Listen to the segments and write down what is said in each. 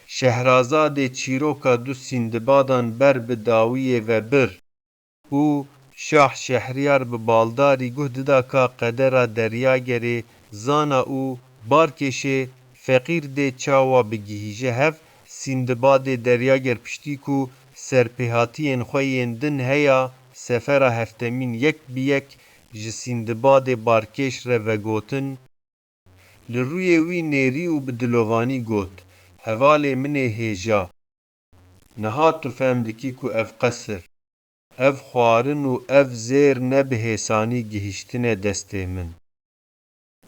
Şehrazadê çîroka du Sîndbadan ber bi dawiyê ve bir û Şah Şehriyar bi baldarî guh dida ka qedera deryagerê zana û barkêşê feqîr dê çawa bigihîje hev Sîndbadê deryager piştî ku serpêhatiyên xwe yên din heya sefera heftemîn yek bi yek ji Sîndbadê barkêş re vegotin, li rûyê wî nêrî û bi dilovanî got: Hevalê min ê hêja. Niha tu fehm dikî ku ev qesir, ev xwarin û ev zêr ne bi hêsanî gihîştine destê min.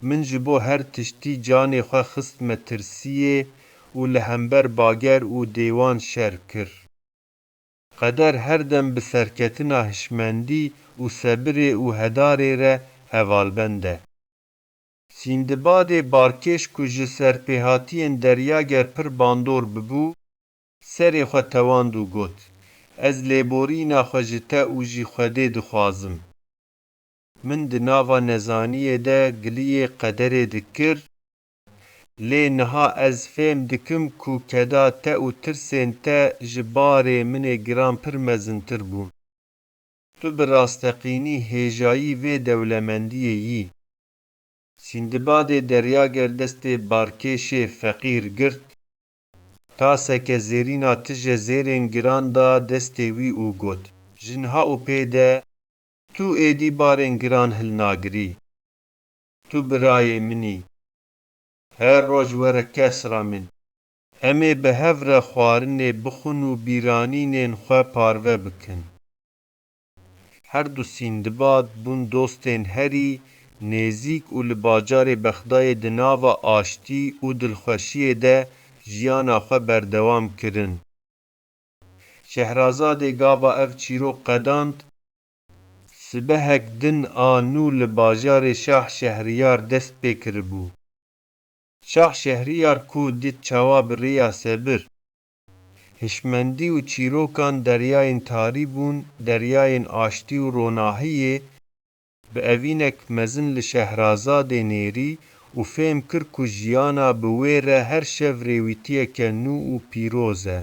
Min ji bo her tiştî canê xwe xistme tirsiyê û li hember bager û dêwan şer kir. Qeder her dem bi serketina hişmendî û sebirê û hedarê re hevalbend e. Sîndbadê barkêş ku ji serpêhatiyên deryager pir bandor bibû, serê xwe tewand û got: Ez lêborîna xwe ji te û jî Xwedê dixwazim. Min di nava nezaniyê de giliyê qederê dikir, lê niha ez fêm dikim ku keda te û tirsên te ji barê minê giran pir mezintir bûn. Tu bi rasteqînî hêjayî vê dewlemendiyê yî. Sîndbadê deryager destê barkêşê feqîr girt, taseke zêrîna tije zêrên giran da destê wî û got: Ji niha û pêde tu êdî barên giran hilnagirî. Tu birayê min î. Her roj were kesra min. Em ê bi hev re xwarinê bixwin û bîranînên xwe parve bikin. Her du Sîndbad bûn dostên herî nêzik û li bacarê Bexdayê di nava aştî û dilxweşiyê de jiyana xwe berdewam kirin. Şehrazadê gava ev çîrok qedand, sibehek din a nû li bajarê Şah Şehriyar dest pê kiribû. Şah Şehriyar ku dît çawa bi rêya sebir, hişmendî û çîrokan deryayên tarî bûn, deryayên aştî û ronahiyê, bi evînek mezin li Şehrazadê nêrî û fêm kir ku jiyana bi wê re her şev rêwîtiyeke nû û pîroz e.